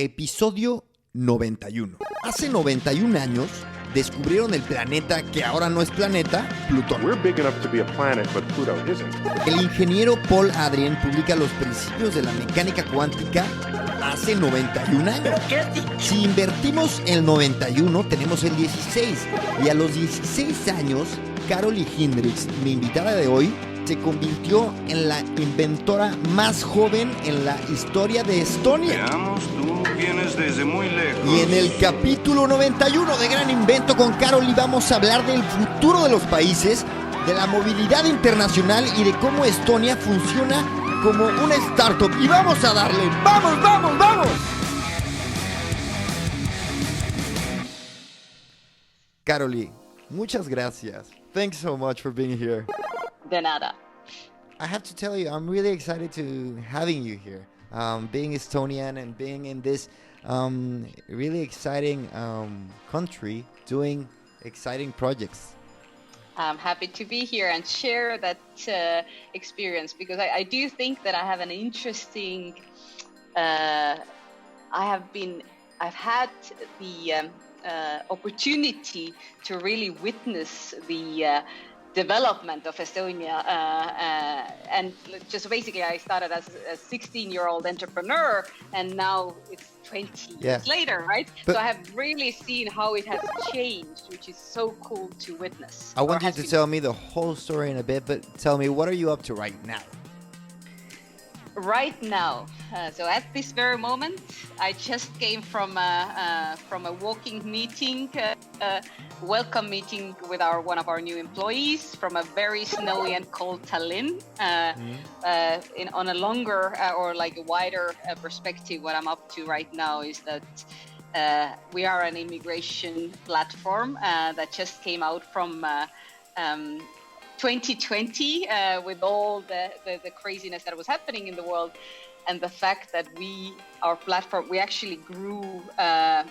Episodio 91. Hace 91 años descubrieron el planeta que ahora no es planeta, Plutón. We're big enough to be a planet, but Pluto isn't. El ingeniero Paul Adrien publica los principios de la mecánica cuántica hace 91 años. Si invertimos el 91, tenemos el 16. Y a los 16 años, Karoli Hindriks, mi invitada de hoy, se convirtió en la inventora más joven en la historia de Estonia. Veamos, tú vienes desde muy lejos. Y en el capítulo 91 de Gran Invento con Karoli vamos a hablar del futuro de los países, de la movilidad internacional y de cómo Estonia funciona como una startup. Y vamos a darle, ¡vamos, vamos, vamos! Karoli, muchas gracias. Thanks so much for being here. De nada. I have to tell you, I'm really excited to having you here. Being Estonian and being in this really exciting country, doing exciting projects. I'm happy to be here and share that experience because I do think that I have an interesting. I've had the opportunity to really witness the development of Estonia, and just basically I started as a 16-year-old entrepreneur, and now it's 20 years later, right? So I have really seen how it has changed, which is so cool to witness. I want you to tell me the whole story in a bit, but tell me, what are you up to right now? Right now, so at this very moment, I just came from a walking meeting, welcome meeting with one of our new employees from a very snowy and cold Tallinn. On a longer or like a wider perspective, what I'm up to right now is that we are an immigration platform that just came out from 2020 with all the craziness that was happening in the world, and the fact that our platform, we actually grew, our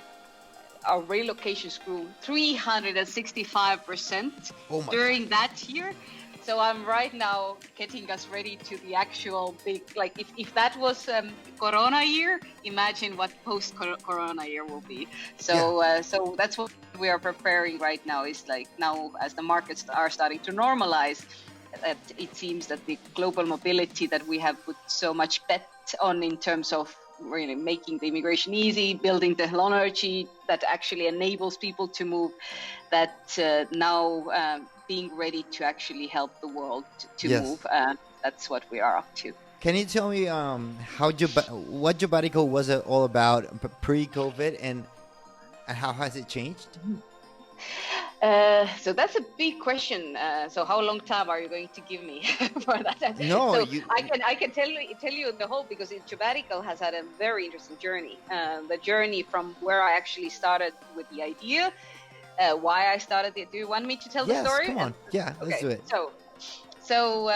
relocations grew 365% during that year. So I'm right now getting us ready to the actual big, like if that was Corona year, imagine what post-Corona year will be. So so that's what we are preparing right now, is like now as the markets are starting to normalize, it seems that the global mobility that we have put so much bet on in terms of really making the immigration easy, building technology that actually enables people to move, that now being ready to actually help the world to move. That's what we are up to. Can you tell me what Jobbatical was all about pre-COVID, and how has it changed? So that's a big question. So how long time are you going to give me for that? No, so I can tell you the whole, because Jobbatical has had a very interesting journey. The journey from where I actually started with the idea, why I started it. Do you want me to tell the story? Yes, come on. Yeah, let's do it. So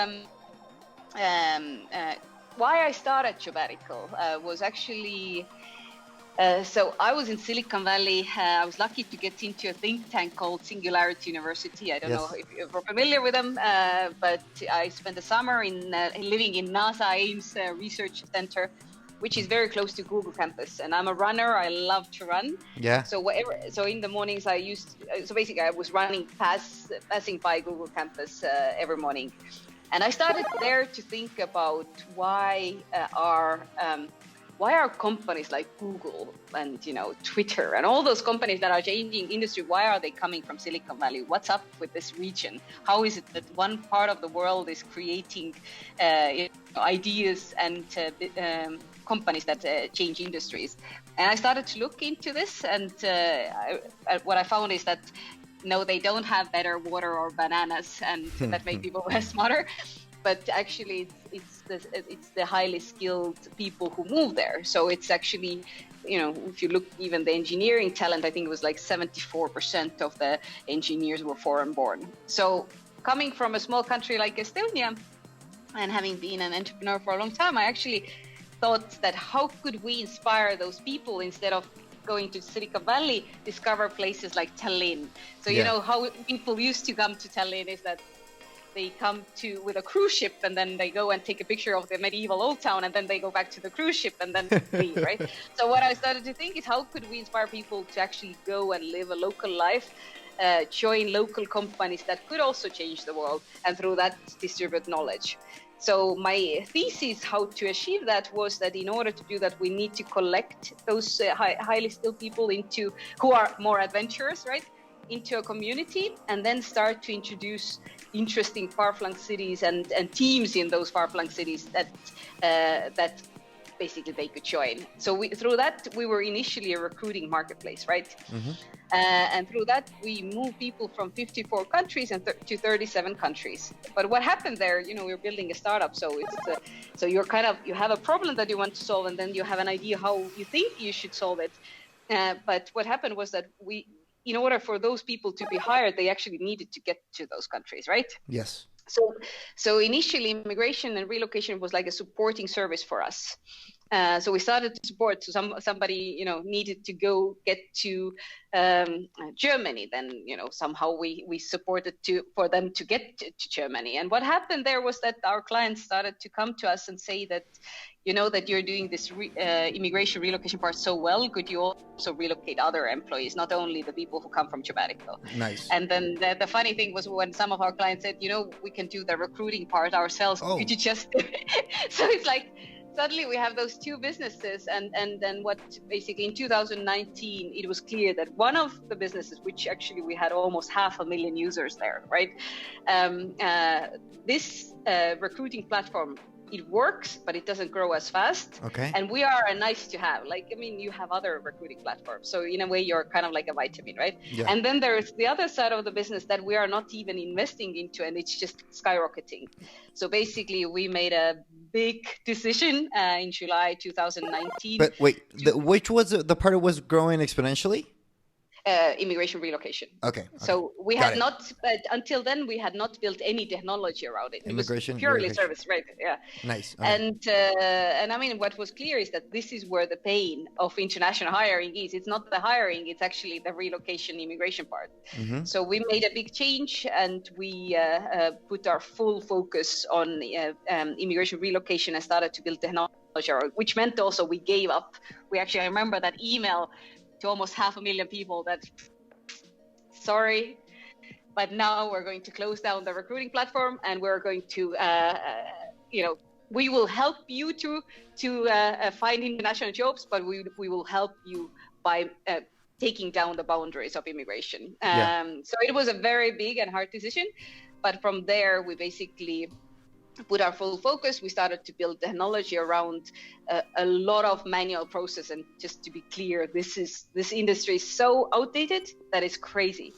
why I started Jobbatical was actually. So I was in Silicon Valley. I was lucky to get into a think tank called Singularity University. I don't know if you're familiar with them, but I spent the summer living in NASA Ames Research Center, which is very close to Google campus. And I'm a runner. I love to run. Yeah. So in the mornings so basically I was passing by Google campus every morning. And I started there to think about why are companies like Google and Twitter and all those companies that are changing industry, why are they coming from Silicon Valley? What's up with this region? How is it that one part of the world is creating ideas and companies that change industries? And I started to look into this, and what I found is that they don't have better water or bananas, and that make people smarter. But actually, it's the highly skilled people who move there. So it's actually, if you look even the engineering talent, I think it was like 74% of the engineers were foreign born. So coming from a small country like Estonia, and having been an entrepreneur for a long time, I actually thought that how could we inspire those people instead of going to Silicon Valley, discover places like Tallinn. So how people used to come to Tallinn is that they come to with a cruise ship, and then they go and take a picture of the medieval old town, and then they go back to the cruise ship and then leave, right? So what I started to think is, how could we inspire people to actually go and live a local life, join local companies that could also change the world, and through that distribute knowledge. So my thesis how to achieve that was that in order to do that, we need to collect those highly skilled people who are more adventurous, right, into a community, and then start to introduce interesting far-flung cities and teams in those far-flung cities that basically they could join. So through that, we were initially a recruiting marketplace, right? Mm-hmm. And through that, we moved people from 54 countries to 37 countries. But what happened there, we're building a startup, so so you have a problem that you want to solve, and then you have an idea how you think you should solve it. But what happened was that in order for those people to be hired, they actually needed to get to those countries, right? Yes. So initially, immigration and relocation was like a supporting service for us. So we started to support. So somebody needed to go get to Germany. Then somehow we supported for them to get to Germany. And what happened there was that our clients started to come to us and say that, that you're doing this immigration relocation part so well. Could you also relocate other employees, not only the people who come from Jobbatical? Nice. And then the funny thing was when some of our clients said, we can do the recruiting part ourselves. Oh. Could you just do it? So it's like, suddenly we have those two businesses, and then what basically in 2019 it was clear that one of the businesses, which actually we had almost 500,000 users there, right? This recruiting platform, it works, but it doesn't grow as fast. Okay. And we are a nice to have. You have other recruiting platforms. So in a way, you're kind of like a vitamin, right? Yeah. And then there's the other side of the business that we are not even investing into, and it's just skyrocketing. So basically, we made a big decision in July 2019. But wait, which was the part that was growing exponentially? Immigration relocation. Okay. So we had not, but until then we had not built any technology around it. Immigration, it was purely relocation. service, right? Yeah. Nice. Okay. And I mean, what was clear is that this is where the pain of international hiring is. It's not the hiring; it's actually the relocation immigration part. Mm-hmm. So we made a big change, and we put our full focus on immigration relocation and started to build technology, which meant also we gave up. I remember that email to almost 500,000 people that, sorry, but now we're going to close down the recruiting platform, and we're going to, we will help you to find international jobs, but we will help you by taking down the boundaries of immigration. So it was a very big and hard decision, but from there we basically put our full focus. We started to build technology around a lot of manual process, and just to be clear, this industry is so outdated that it's crazy.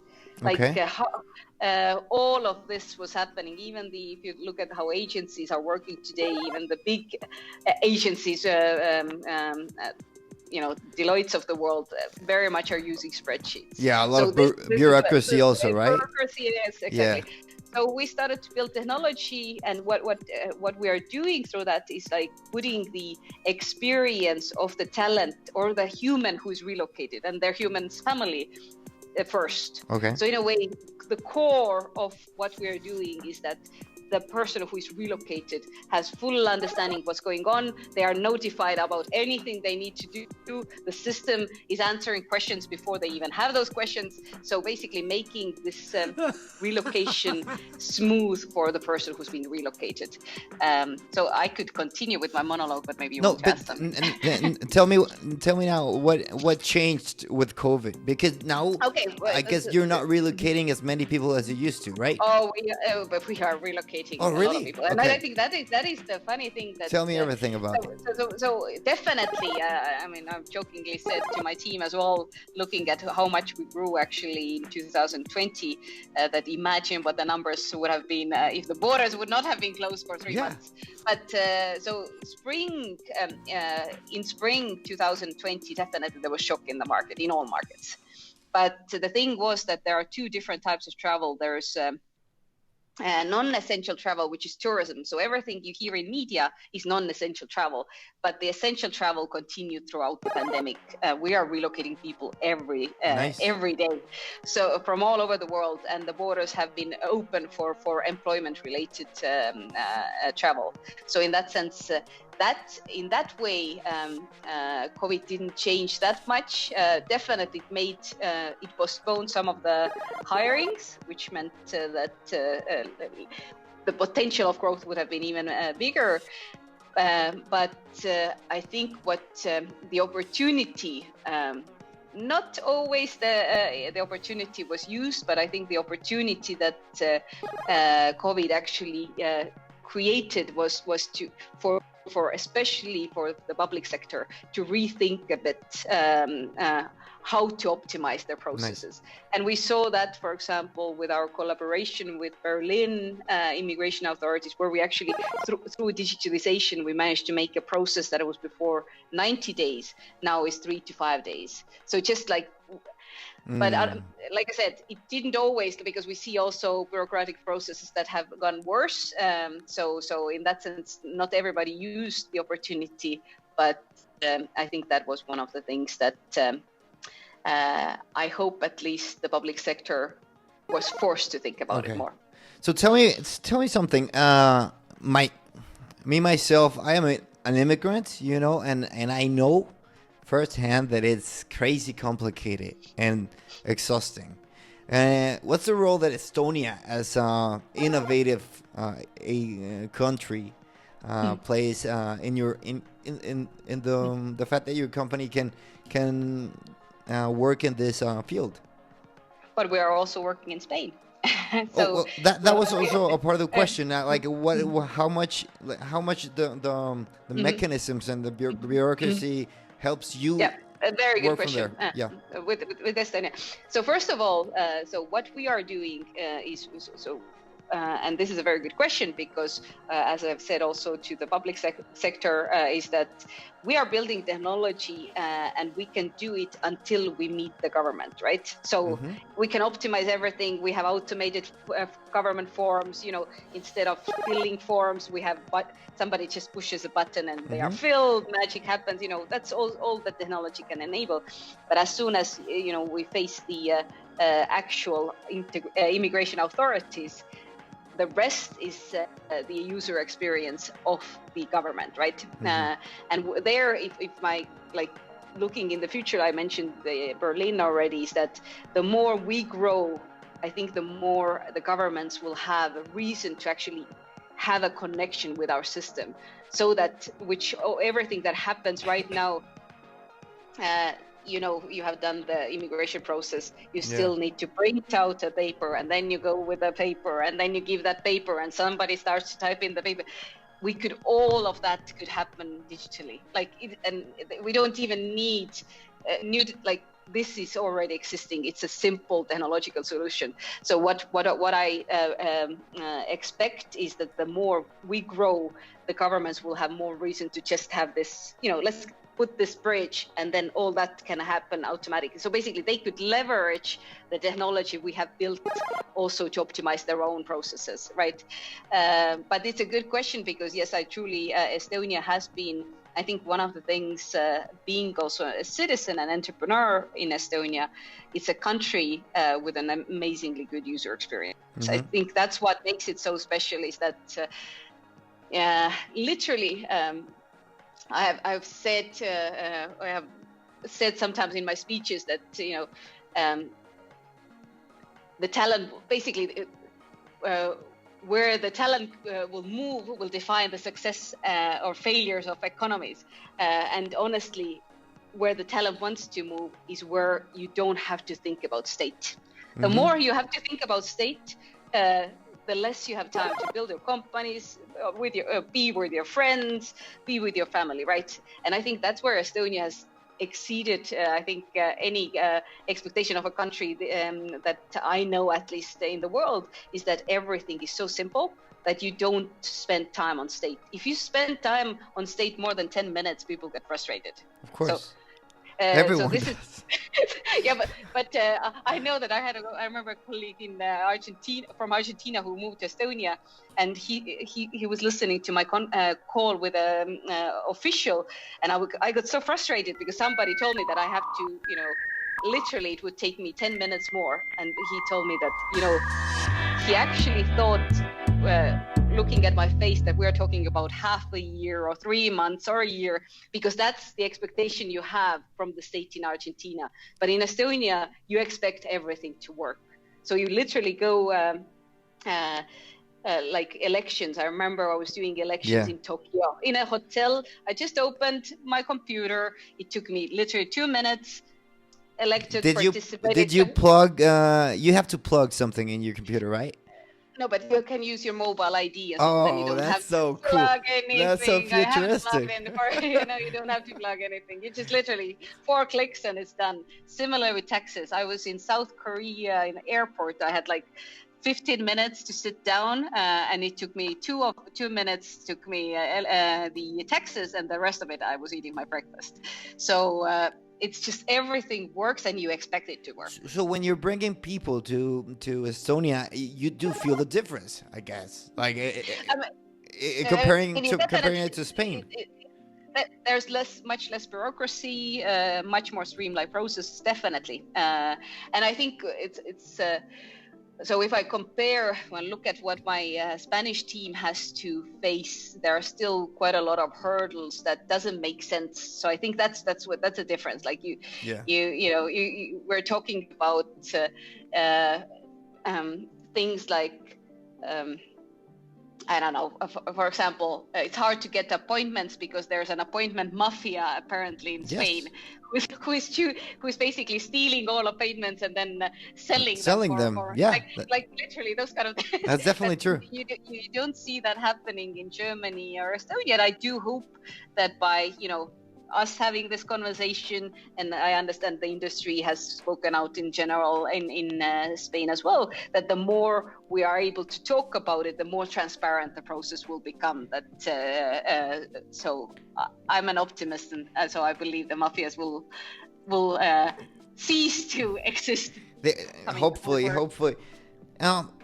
All of this was happening. Even if you look at how agencies are working today, even the big agencies, Deloitte's of the world very much are using spreadsheets. Yeah, a lot of bureaucracy also, right? Bureaucracy, yes, exactly. Yeah. So we started to build technology, and what we are doing through that is like putting the experience of the talent or the human who is relocated and their human's family first. Okay. So in a way, the core of what we are doing is that the person who is relocated has full understanding what's going on. They are notified about anything they need to do. The system is answering questions before they even have those questions. So basically making this relocation smooth for the person who's been relocated. So I could continue with my monologue, but maybe you want to ask them. Tell me now what changed with COVID? Because now I guess you're not relocating as many people as you used to, right? But we are relocating. Oh, really? A lot of people. And I think that is the funny thing. Tell me everything about it. So definitely, I've jokingly said to my team as well, looking at how much we grew actually in 2020, that imagine what the numbers would have been if the borders would not have been closed for 3 months. But so in spring 2020, definitely there was shock in the market, in all markets. But the thing was that there are two different types of travel. There's non-essential travel, which is tourism. So everything you hear in media is non-essential travel, but the essential travel continued throughout the pandemic. We are relocating people every day, so from all over the world, and the borders have been open for employment-related travel. So in that sense, in that way, COVID didn't change that much. Definitely it postponed some of the hirings, which meant that the potential of growth would have been even bigger. But I think what the opportunity, not always the opportunity was used, but I think the opportunity that COVID actually created was especially for the public sector to rethink a bit how to optimize their processes. Nice. And we saw that, for example, with our collaboration with Berlin immigration authorities, where we actually, through digitalization, we managed to make a process that was before 90 days, now is 3 to 5 days. So just like, but like I said, it didn't always, because we see also bureaucratic processes that have gone worse. So in that sense, not everybody used the opportunity, but I think that was one of the things that I hope at least the public sector was forced to think about it more. So tell me something. Myself, I am an immigrant, and I know firsthand that it's crazy complicated and exhausting. What's the role that Estonia, as an innovative country, plays in the fact that your company can work in this field? But we are also working in Spain. That was also a part of the question. How much the mechanisms and the bureaucracy helps you? Yeah, a very good question. With Estonia. So first of all, so what we are doing is and this is a very good question, because as I've said also to the public sector, is that we are building technology and we can do it until we meet the government, right? So we can optimize everything. We have automated government forms, instead of filling forms, we have somebody just pushes a button and they are filled, magic happens, that's all the technology can enable. But as soon as, we face the actual immigration authorities, the rest is the user experience of the government, right? And there, if my, looking in the future, I mentioned Berlin already, is that the more we grow, I think the more the governments will have a reason to actually have a connection with our system, so that everything that happens right now, you have done the immigration process, you still need to print out a paper, and then you go with a paper, and then you give that paper, and somebody starts to type in the paper. All of that could happen digitally. And we don't even need this is already existing. It's a simple technological solution. So what I expect is that the more we grow, the governments will have more reason to just have this, let's put this bridge, and then all that can happen automatically. So basically they could leverage the technology we have built also to optimize their own processes, right? But it's a good question, because yes, Estonia has been, I think one of the things, being also a citizen and entrepreneur in Estonia, it's a country with an amazingly good user experience. I think that's what makes it so special, is that literally, I have said sometimes in my speeches that the talent, basically where the talent will move will define the success or failures of economies. And honestly, where the talent wants to move is where you don't have to think about state. The more you have to think about state, the less you have time to build your companies, be with your friends, be with your family, right? And I think that's where Estonia has exceeded, any expectation of a country that I know, at least in the world, is that everything is so simple that you don't spend time on state. If you spend time on state more than 10 minutes, people get frustrated. Of course. Everyone does. Yeah, but I know that I remember a colleague in Argentina from Argentina who moved to Estonia, and he was listening to my call with an official, and I got so frustrated because somebody told me that I have to, literally it would take me 10 minutes more, and he told me that, he actually thought, looking at my face, that we're talking about half a year or 3 months or a year, because that's the expectation you have from the state in Argentina. But in Estonia, you expect everything to work. So you literally go, like elections. I remember I was doing elections in Tokyo in a hotel. I just opened my computer. It took me literally 2 minutes. Did you plug? You have to plug something in your computer, right? No, but you can use your mobile ID as well. Then you don't have to plug anything. That's so futuristic. You don't have to plug anything. You just literally 4 clicks and it's done. Similar with taxes. I was in South Korea in the airport. I had like 15 minutes to sit down, and it took me 2 minutes. Took me the taxes, and the rest of it I was eating my breakfast. So. It's just everything works and you expect it to work. So when you're bringing people to Estonia, you do feel the difference, I guess. Like comparing it to Spain. There's much less bureaucracy, much more streamlined process, definitely. And I think it's. So if I compare, look at what my Spanish team has to face, there are still quite a lot of hurdles that doesn't make sense. So I think that's a difference. Like we're talking about things like. I don't know. For example, it's hard to get appointments because there's an appointment mafia apparently in Spain, who is basically stealing all appointments and then selling them. Like literally those kind of things. That's definitely true. You don't see that happening in Germany or Estonia. And I do hope that by us having this conversation, and I understand the industry has spoken out in general in Spain as well, that the more we are able to talk about it, the more transparent the process will become. So I'm an optimist, and so I believe the mafias will cease to exist. Hopefully.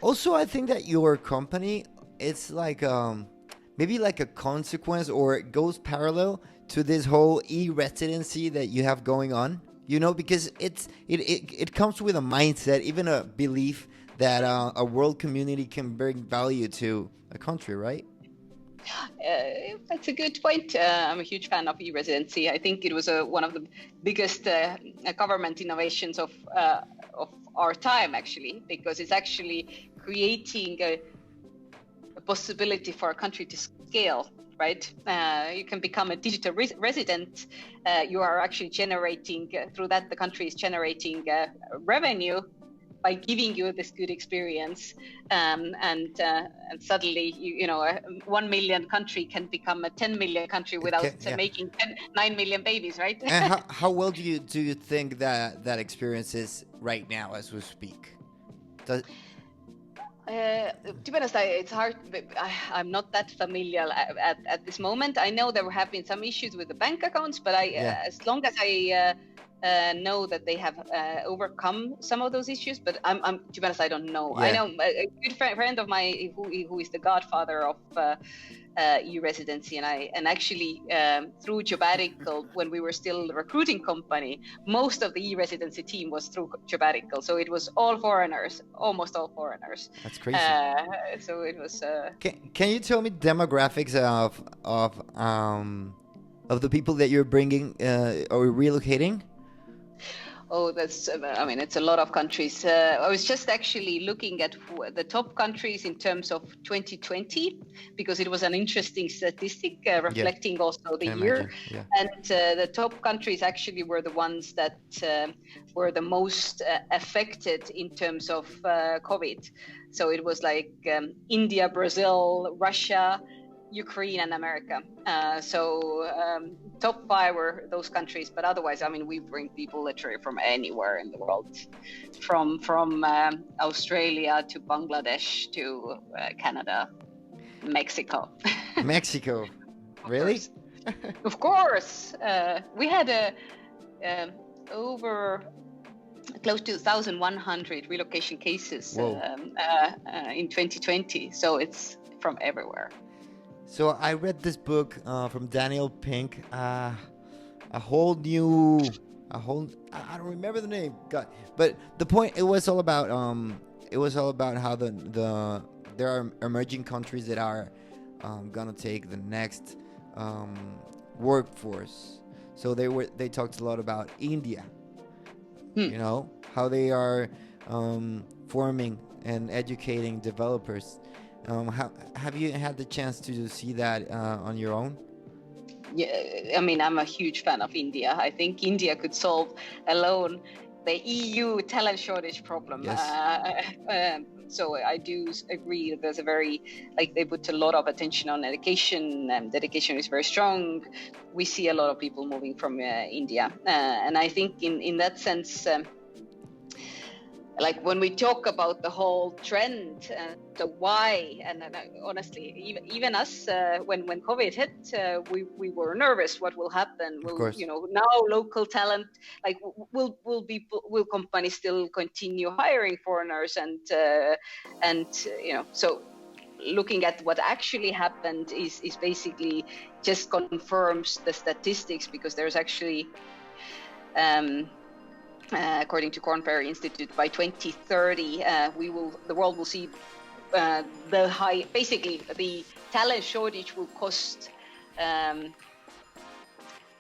Also, I think that your company, it's like maybe like a consequence, or it goes parallel to this whole e-residency that you have going on, because it comes with a mindset, even a belief that a world community can bring value to a country, right? That's a good point. I'm a huge fan of e-residency. I think it was one of the biggest government innovations of our time, actually, because it's actually creating a possibility for a country to scale. Right? You can become a digital resident. You are actually generating, through that the country is generating revenue by giving you this good experience. And suddenly, 1 million country can become a 10 million country without making 9 million babies, right? And how well do you think that experience is right now as we speak? To be honest, it's hard. I'm not that familiar at this moment. I know there have been some issues with the bank accounts, but as long as I know that they have overcome some of those issues. But to be honest, I don't know. I know a good friend of mine who is the godfather of e-residency, and actually through Jobbatical, when we were still a recruiting company, most of the e-residency team was through Jobbatical, so it was all foreigners, almost all foreigners. That's crazy. So it was. Can you tell me demographics of the people that you're bringing or relocating? Oh, that's, it's a lot of countries. I was just actually looking at the top countries in terms of 2020, because it was an interesting statistic reflecting also the year. Yeah. And the top countries actually were the ones that were the most affected in terms of COVID. So it was like India, Brazil, Russia, Ukraine and America. Top 5 were those countries, but otherwise, we bring people literally from anywhere in the world, from Australia to Bangladesh to Canada, Mexico. Mexico, really? Of course. We had over close to 1,100 relocation cases in 2020. So it's from everywhere. So I read this book from Daniel Pink, I don't remember the name, God, but the point, it was all about how there are emerging countries that are gonna take the next workforce. So they talked a lot about India, you know, how they are forming and educating developers. Have you had the chance to see that on your own? Yeah, I mean, I'm a huge fan of India. I think India could solve alone the EU talent shortage problem. Yes. So I do agree that there's they put a lot of attention on education, and dedication is very strong. We see a lot of people moving from India. And I think in that sense, like when we talk about the whole trend, the why, and honestly, even us, when COVID hit, we were nervous. What will happen? Of course. Now local talent, like will companies still continue hiring foreigners? So looking at what actually happened is basically just confirms the statistics, because there's actually. According to Korn Ferry Institute, by 2030, the world will see the talent shortage will cost, I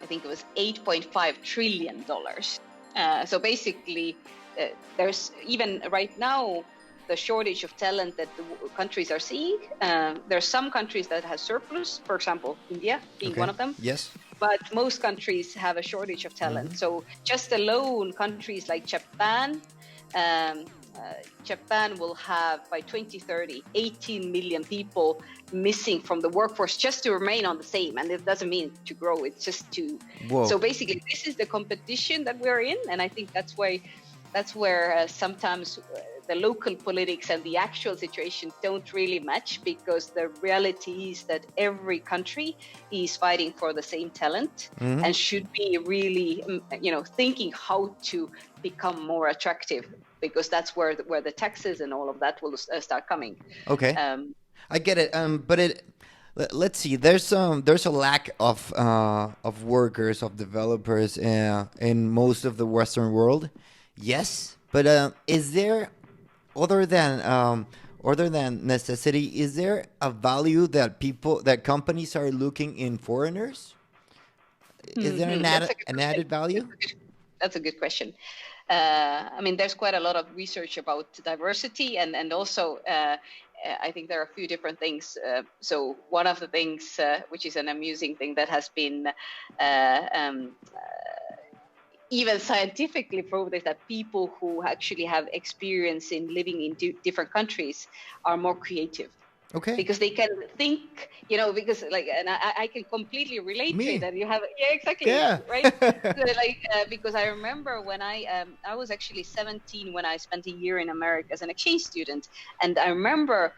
think it was $8.5 trillion. So basically, there's even right now the shortage of talent that the countries are seeing. There's some countries that have surplus, for example, India being one of them. Yes. But most countries have a shortage of talent. Mm-hmm. So just alone, countries like Japan will have by 2030 18 million people missing from the workforce just to remain on the same. And it doesn't mean to grow, it's just to. Whoa. So basically, this is the competition that we're in. And I think that's where sometimes the local politics and the actual situation don't really match, because the reality is that every country is fighting for the same talent, and should be really, thinking how to become more attractive, because that's where the taxes and all of that will start coming. Okay, I get it. But let's see. There's a lack of workers, of developers in most of the Western world. Yes, but is there, other than necessity, is there a value that companies are looking in foreigners? Is there an added value? That's a good question. I mean, there's quite a lot of research about diversity, and also I think there are a few different things. So one of the things, which is an amusing thing that has been even scientifically proved, is that people who actually have experience in living in different countries are more creative. Okay. Because they can think, because and I can completely relate to it, that you have, exactly. Yeah. Right. So because I remember when I was actually 17 when I spent a year in America as an exchange student, and I remember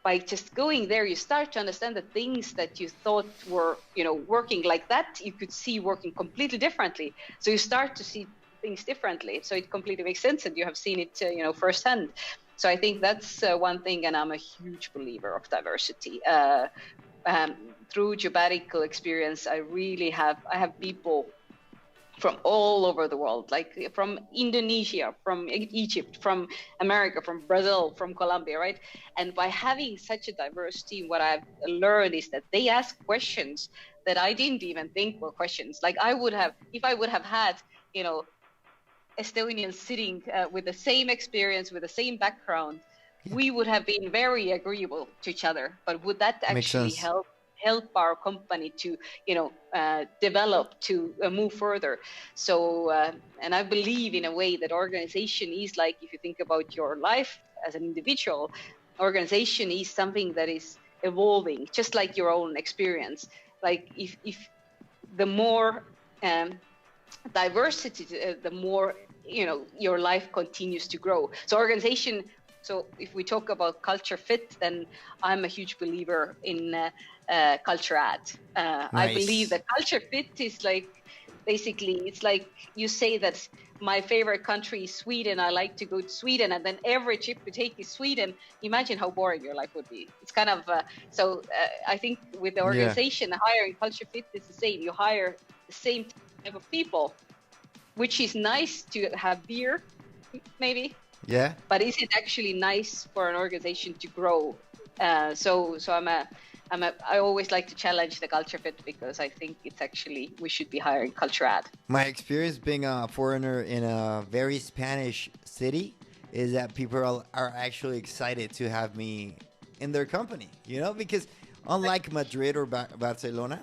by just going there, you start to understand the things that you thought were, working like that, you could see working completely differently. So you start to see things differently. So it completely makes sense, and you have seen it, firsthand. So I think that's one thing, and I'm a huge believer of diversity. Through Jobbatical experience, I have people from all over the world, like from Indonesia, from Egypt, from America, from Brazil, from Colombia, right? And by having such a diverse team, what I've learned is that they ask questions that I didn't even think were questions. Like if I would have had, Estonians sitting with the same experience, with the same background, we would have been very agreeable to each other. But would that actually help our company to, develop, to move further? So, and I believe in a way that organization is like, if you think about your life as an individual, organization is something that is evolving, just like your own experience. Like if the more diversity, the more, your life continues to grow. So organization, so if we talk about culture fit, then I'm a huge believer in culture add. Nice. I believe that culture fit is like basically it's like you say that my favorite country is Sweden. I like to go to Sweden, and then every trip you take is Sweden. Imagine how boring your life would be. It's kind of I think with the organization, the hiring culture fit is the same. You hire the same type of people, which is nice to have beer, maybe. Yeah. But is it actually nice for an organization to grow? So I always like to challenge the culture fit, because I think it's actually, we should be hiring culture ad. My experience being a foreigner in a very Spanish city is that people are actually excited to have me in their company, because unlike Madrid or Barcelona,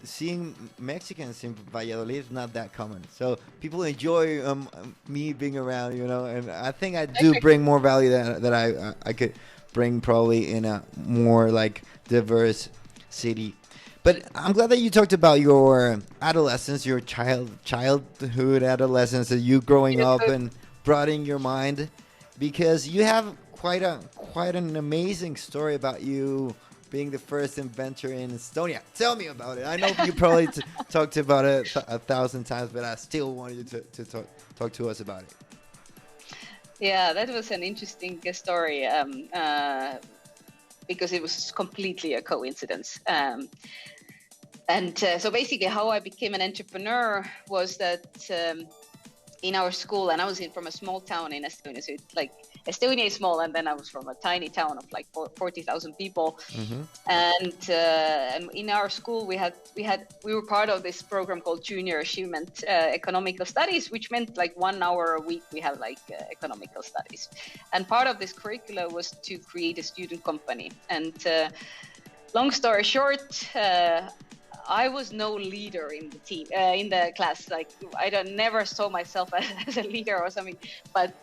seeing Mexicans in Valladolid is not that common. So people enjoy me being around, and I think I do bring more value that I could bring probably in a more like diverse city. But I'm glad that you talked about your adolescence, your childhood, adolescence, that you growing up and broadening your mind, because you have quite an amazing story about you being the first inventor in Estonia. Tell me about it. I know you probably talked about it 1,000 times, but I still want you to talk to us about it. Yeah, that was an interesting story because it was completely a coincidence. So basically how I became an entrepreneur was that in our school, and I was from a small town in Estonia, so it's like Estonia is small, and then I was from a tiny town of like 40,000 people. And in our school we were part of this program called Junior Achievement Economical Studies, which meant like 1 hour a week we have like economical studies, and part of this curricula was to create a student company. And long story short, I was no leader in the team, in the class. Like I never saw myself as a leader or something. But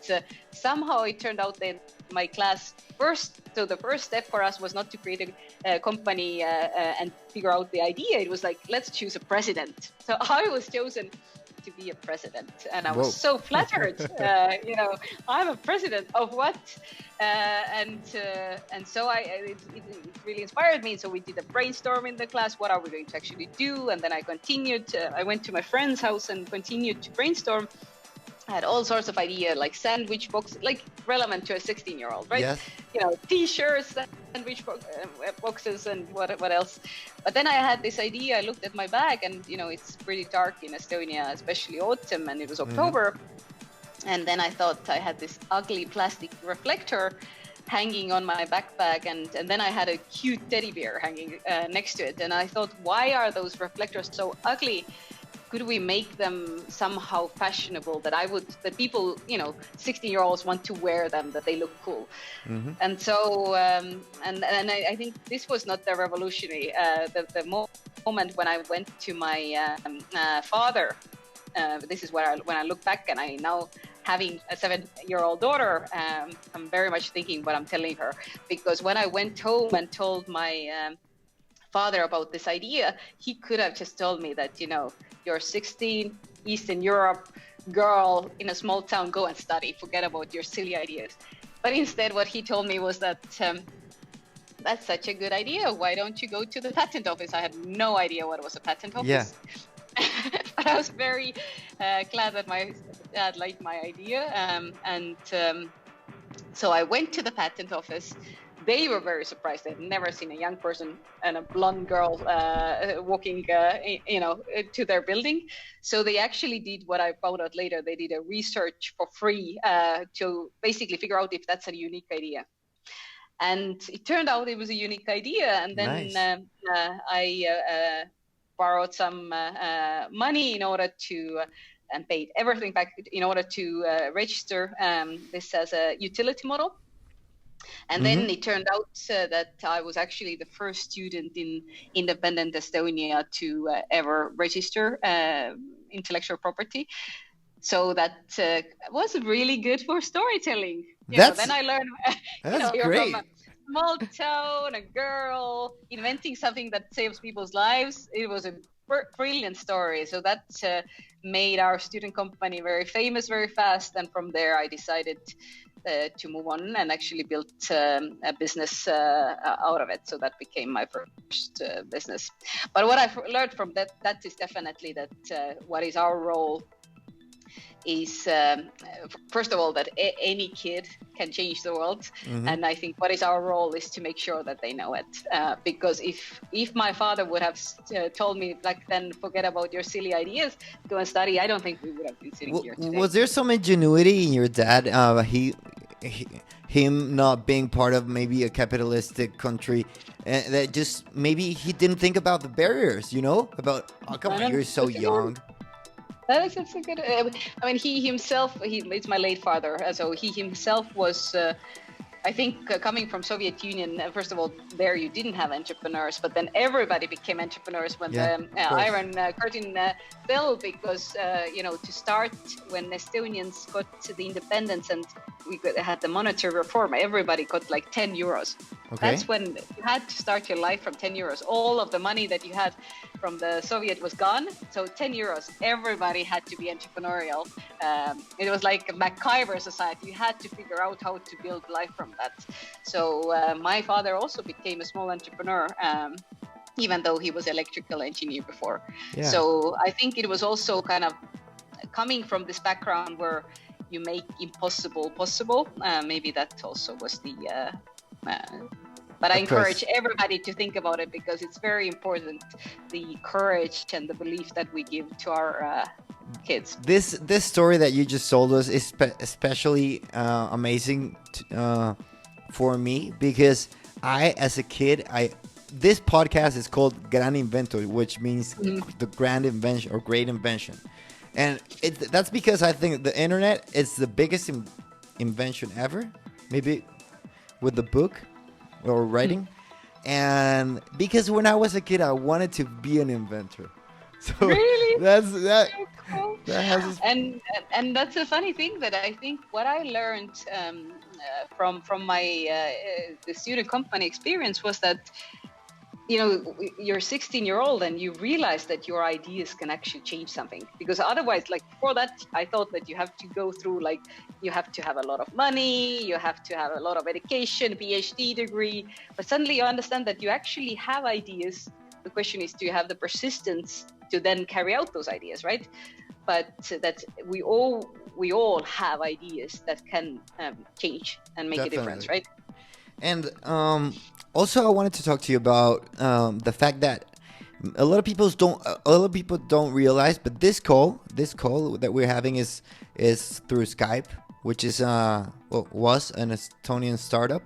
somehow it turned out that my class the first step for us was not to create a company and figure out the idea. It was like, let's choose a president. So I was chosen to be a president, and I was so flattered. I'm a president of what? And so it really inspired me. So we did a brainstorm in the class. What are we going to actually do? And then I continued. I went to my friend's house and continued to brainstorm. I had all sorts of ideas, like sandwich box, like relevant to a 16-year-old, right? Yes. T-shirts, sandwich boxes, and what else. But then I had this idea. I looked at my bag, and it's pretty dark in Estonia, especially autumn, and it was October. And then I thought I had this ugly plastic reflector hanging on my backpack, and then I had a cute teddy bear hanging next to it. And I thought, why are those reflectors so ugly? Could we make them somehow fashionable that people, 16-year-olds want to wear them, that they look cool? And so, and I think this was not the revolutionary. The moment when I went to my father, this is when I look back, and I now having a 7-year-old daughter, I'm very much thinking what I'm telling her, because when I went home and told my father about this idea, he could have just told me that, you're 16, Eastern Europe girl in a small town, go and study, forget about your silly ideas. But instead what he told me was that that's such a good idea, why don't you go to the patent office? I had no idea what was a patent office. But I was very glad that my dad liked my idea, so I went to the patent office. They were very surprised. They'd never seen a young person and a blonde girl walking, to their building. So they actually did what I found out later. They did a research for free to basically figure out if that's a unique idea. And it turned out it was a unique idea. And then I borrowed some money in order to, and paid everything back in order to register this as a utility model. And then it turned out that I was actually the first student in independent Estonia to ever register intellectual property. So that was really good for storytelling. Then I learned, you're great. from a small town, a girl, inventing something that saves people's lives. It was a brilliant story. So that made our student company very famous very fast. And from there, I decided to move on and actually built a business out of it. So that became my first business. But what I've learned from that is definitely that what is our role is first of all that any kid can change the world, and I think what is our role is to make sure that they know it, because if my father would have told me back then, forget about your silly ideas, go and study, I don't think we would have been sitting here today. Was there some ingenuity in your dad? Him not being part of maybe a capitalistic country, that just maybe he didn't think about the barriers, about, oh, come on, you're so young. That's a good. I mean, he himself. It's my late father. So he himself was. I think coming from Soviet Union. First of all, there you didn't have entrepreneurs, but then everybody became entrepreneurs when the Iron Curtain fell. Because to start when Estonians got to the independence and we had the monetary reform, everybody got like 10 euros. Okay. That's when you had to start your life from 10 euros. All of the money that you had from the Soviet was gone. So 10 euros, everybody had to be entrepreneurial. It was like a MacGyver society. You had to figure out how to build life from that. So my father also became a small entrepreneur, even though he was electrical engineer before. Yeah. So I think it was also kind of coming from this background where you make impossible possible. Maybe that also was the... But I encourage everybody to think about it, because it's very important, the courage and the belief that we give to our kids. This story that you just told us is especially amazing for me, because I, as a kid, this podcast is called Gran Invento, which means the grand invention or great invention. And that's because I think the internet is the biggest invention ever, maybe with the book or writing. And because when I was a kid, I wanted to be an inventor. So really? That's cool. And that's a funny thing, that I think what I learned from my the student company experience was that you're 16-year-old and you realize that your ideas can actually change something. Because otherwise, like before that, I thought that you have to go through, like, you have to have a lot of money, you have to have a lot of education, PhD degree. But suddenly you understand that you actually have ideas. The question is, do you have the persistence to then carry out those ideas, right? But that we all have ideas that can change and make a difference, right? And also, I wanted to talk to you about the fact that a lot of people don't realize, but this call that we're having is through Skype, which is was an Estonian startup.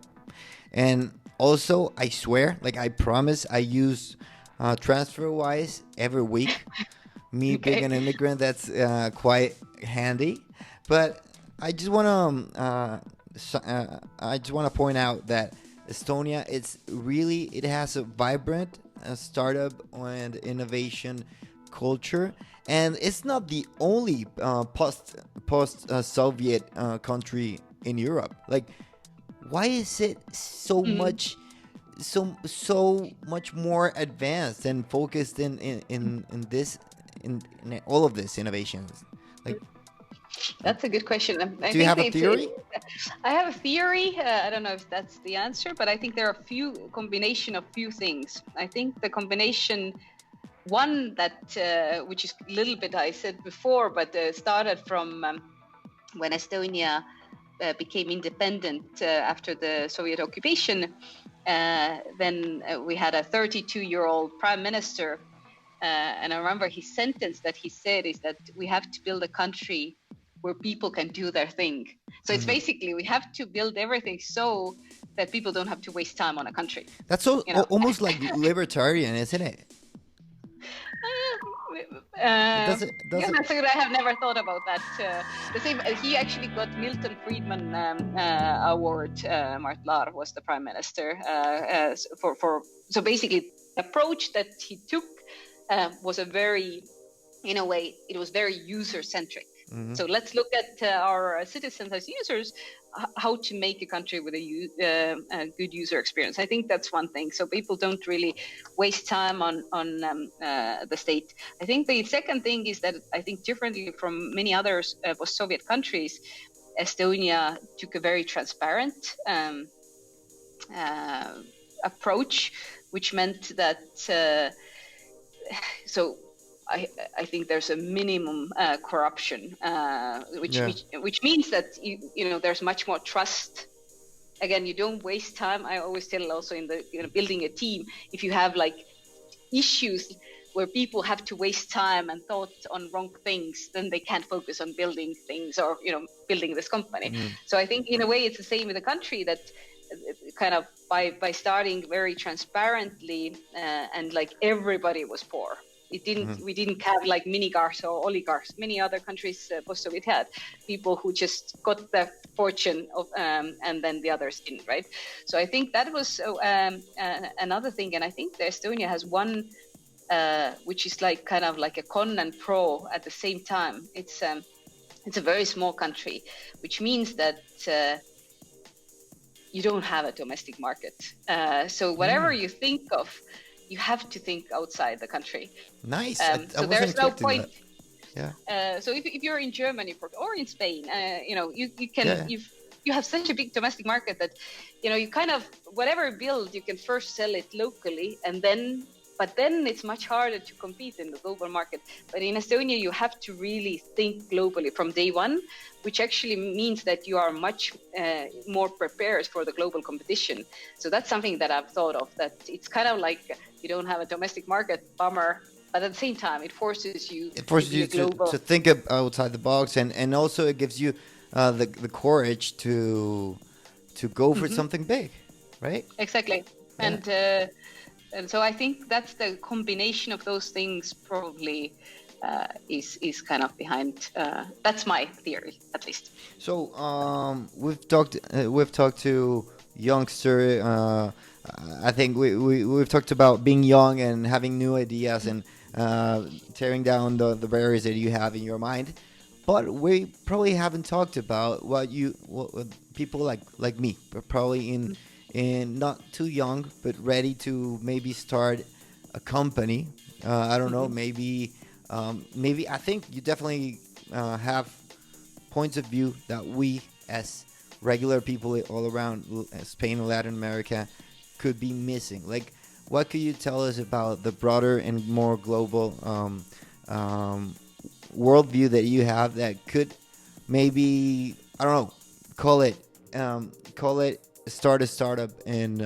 And also, I swear, like I promise, I use TransferWise every week. Me being an immigrant, that's quite handy. But I just want to point out that Estonia, it has a vibrant startup and innovation culture, and it's not the only post-Soviet country in Europe. Like, why is it so much more advanced and focused in all of this innovations? Like, that's a good question. Do you have a theory? I have a theory. I don't know if that's the answer, but I think there are a combination of few things. I think the combination, one that, which is a little bit I said before, but started from when Estonia became independent after the Soviet occupation. Then we had a 32-year-old prime minister. And I remember his sentence that he said is that we have to build a country where people can do their thing. So it's basically, we have to build everything so that people don't have to waste time on a country. That's almost like libertarian, isn't it? That's a good. I have never thought about that. The same. He actually got Milton Friedman award. Mart Laar was the prime minister So basically, the approach that he took was in a way, it was very user centric. So let's look at our citizens as users, how to make a country with a good user experience. I think that's one thing. So people don't really waste time on the state. I think the second thing is that I think differently from many others post-Soviet countries, Estonia took a very transparent approach, which meant that I think there's a minimum corruption, which means that there's much more trust. Again, you don't waste time. I always tell also in the building a team, if you have like issues where people have to waste time and thought on wrong things, then they can't focus on building things or building this company. So I think in a way it's the same with the country, that kind of by starting very transparently and like everybody was poor. We didn't have like minigarchs or oligarchs. Many other countries post-Soviet had people who just got the fortune of, and then the others didn't, right? So I think that was another thing. And I think that Estonia has one, which is like kind of like a con and pro at the same time. It's a very small country, which means that you don't have a domestic market. So whatever you think of, you have to think outside the country. Nice. So there's no point. That. Yeah. So if you're in Germany or in Spain, you can you have such a big domestic market that you kind of whatever build you can first sell it locally, but then it's much harder to compete in the global market. But in Estonia, you have to really think globally from day one, which actually means that you are much more prepared for the global competition. So that's something that I've thought of, that it's kind of like you don't have a domestic market, bummer, but at the same time, it forces you to think outside the box, and also it gives you the courage to go for something big, right? Exactly. Yeah. And so I think that's the combination of those things probably is kind of behind. That's my theory, at least. So we've talked to youngster. I think we've talked about being young and having new ideas and tearing down the barriers that you have in your mind. But we probably haven't talked about what people like me, but probably in not too young, but ready to maybe start a company. I don't know, maybe I think you definitely have points of view that we as regular people all around Spain and Latin America could be missing. Like, what could you tell us about the broader and more global worldview that you have that could maybe, I don't know, call it start a startup in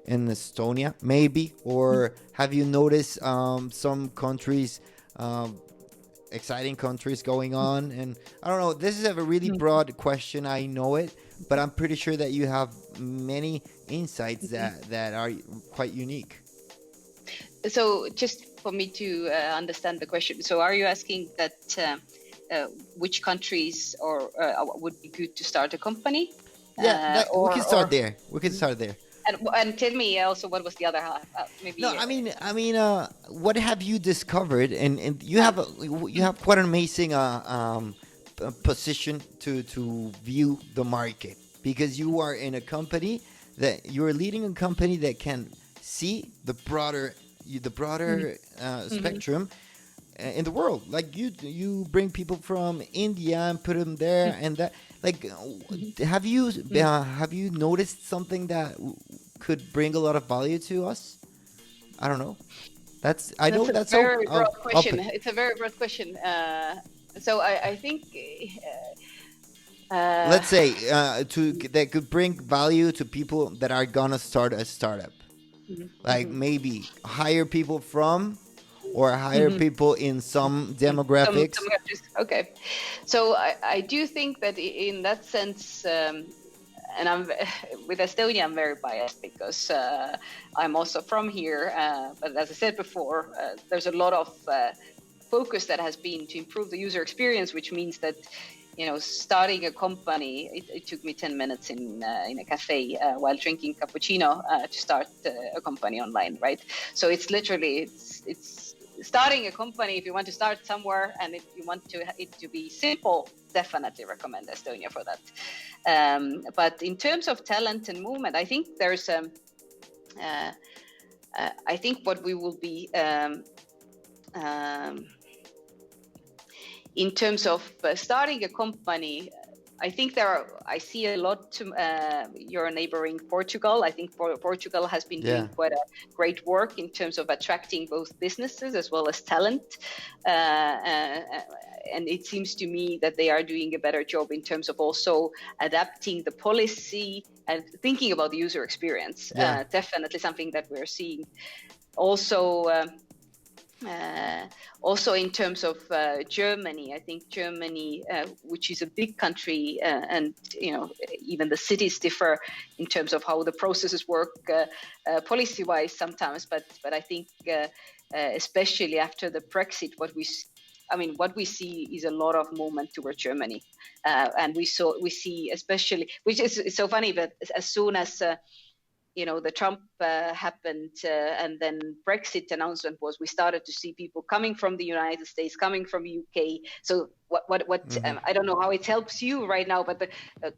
Estonia, maybe? Or have you noticed some countries, exciting countries going on? And I don't know, this is a really broad question, I know it, but I'm pretty sure that you have many insights that are quite unique. So just for me to understand the question, so are you asking that which countries would be good to start a company? Yeah, we can start there. We can start there. And tell me also what was the other half? Maybe. No, I mean, what have you discovered? And you have quite an amazing position to view the market, because you are in a company that you're leading a company that can see the broader spectrum in the world. Like you bring people from India and put them there and that. Like, have you noticed something that could bring a lot of value to us? I don't know. That's a very broad question. It's a very broad question. So I think let's say that could bring value to people that are gonna start a startup. Like maybe hire people from, or hire people in some demographics. Okay, so I do think that in that sense, and with Estonia, I'm very biased because I'm also from here. But as I said before, there's a lot of focus that has been to improve the user experience, which means that starting a company, it took me 10 minutes in a cafe while drinking cappuccino to start a company online, right? So it's literally it's starting a company, if you want to start somewhere and if you want it to be simple, definitely recommend Estonia for that. But in terms of talent and movement, I think there's I think what we will be in terms of starting a company, I think I see a lot to your neighboring Portugal. I think Portugal has been doing quite a great work in terms of attracting both businesses as well as talent. And it seems to me that they are doing a better job in terms of also adapting the policy and thinking about the user experience. Definitely something that we're seeing. Also in terms of Germany, I think Germany, which is a big country, and even the cities differ in terms of how the processes work policy-wise sometimes. But I think especially after the Brexit, what we see is a lot of movement towards Germany, and we see especially, which is so funny, but as soon as the Trump happened and then Brexit announcement we started to see people coming from the United States, coming from UK. So what I don't know how it helps you right now, but the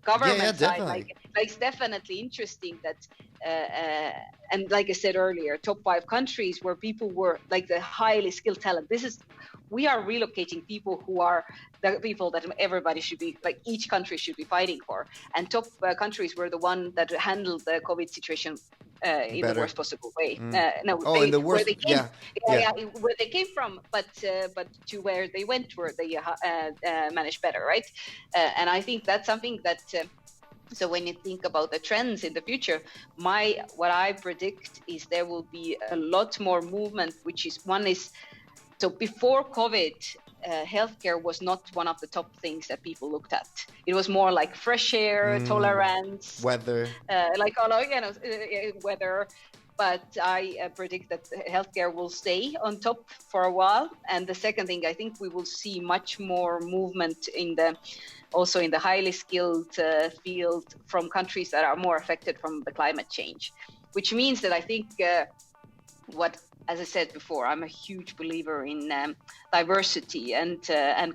government side, it's definitely interesting that, and like I said earlier, top 5 countries where people were like the highly skilled talent. We are relocating people who are the people that everybody should be, like each country should be fighting for. And top countries were the one that handled the COVID situation in the worst possible way. In the worst, where they came from, but to where they went, where they managed better, right? And I think that's something that. So when you think about the trends in the future, what I predict is there will be a lot more movement, which is so before COVID, healthcare was not one of the top things that people looked at. It was more like fresh air, tolerance, weather, weather. But I predict that healthcare will stay on top for a while. And the second thing, I think we will see much more movement also in the highly skilled field from countries that are more affected from the climate change, which means that I think as I said before, I'm a huge believer in diversity and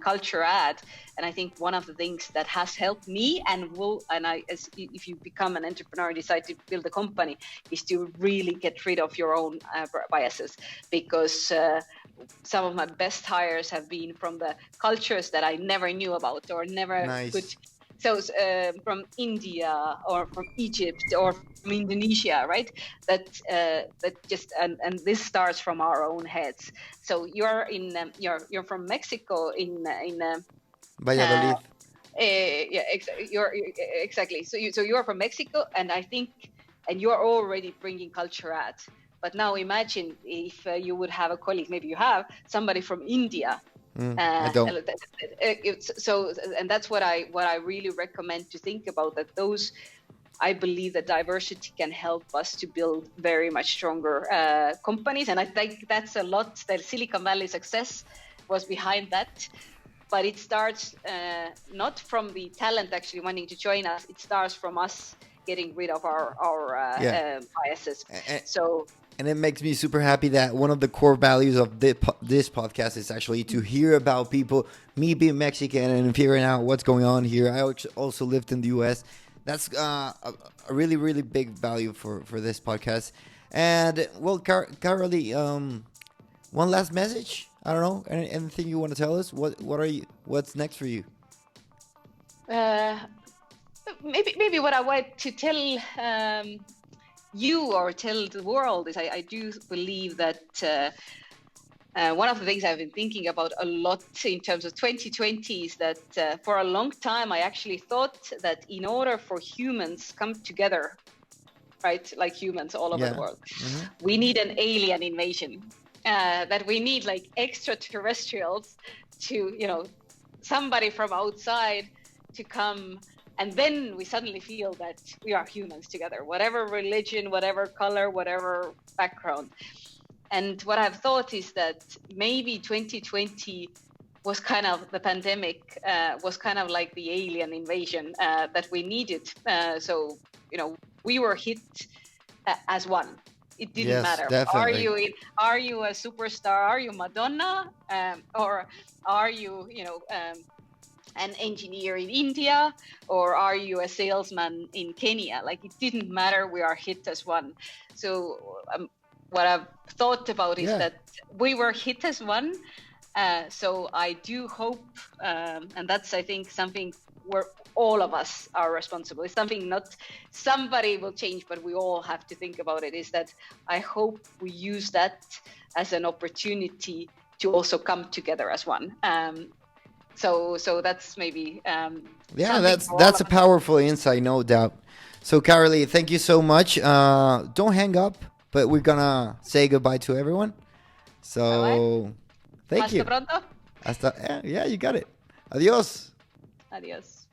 culture add. And I think one of the things that has helped me if you become an entrepreneur and decide to build a company, is to really get rid of your own biases, because some of my best hires have been from the cultures that I never knew about or never could. So from India or from Egypt or from Indonesia, right? That just and this starts from our own heads. So you're from Mexico in Valladolid. You're exactly. So you're from Mexico, and I think, and you're already bringing culture add. But now imagine if you would have a colleague, maybe you have somebody from India. I don't. So, and that's what I really recommend to think about. That I believe that diversity can help us to build very much stronger companies, and I think that's a lot. That Silicon Valley success was behind that, but it starts not from the talent actually wanting to join us. It starts from us getting rid of our biases. And it makes me super happy that one of the core values of this podcast is actually to hear about people, me being Mexican and figuring out what's going on here. I also lived in the U.S. That's a really, really big value for this podcast. And, well, Karoli, one last message? I don't know. Anything you want to tell us? What's next for you? Maybe what I want to tell you or tell the world is I do believe that one of the things I've been thinking about a lot in terms of 2020 is that for a long time I actually thought that in order for humans come together, right, like humans all over the world, we need an alien invasion, that we need like extraterrestrials to, somebody from outside to come. And then we suddenly feel that we are humans together, whatever religion, whatever color, whatever background. And what I've thought is that maybe 2020 was kind of, the pandemic was kind of like the alien invasion that we needed. So, we were hit as one. It didn't Yes, matter. definitely. Are you a superstar? Are you Madonna? Or are you, an engineer in India, or are you a salesman in Kenya? Like, it didn't matter. We are hit as one. So what I've thought about is that we were hit as one. So I do hope, and that's, I think, something where all of us are responsible. It's something not somebody will change, but we all have to think about it, is that I hope we use that as an opportunity to also come together as one. So that's maybe that's a powerful insight, no doubt. So Karoli, thank you so much. Don't hang up, but we're gonna say goodbye to everyone. So thank you. Hasta pronto. Yeah, you got it. Adios. Adios.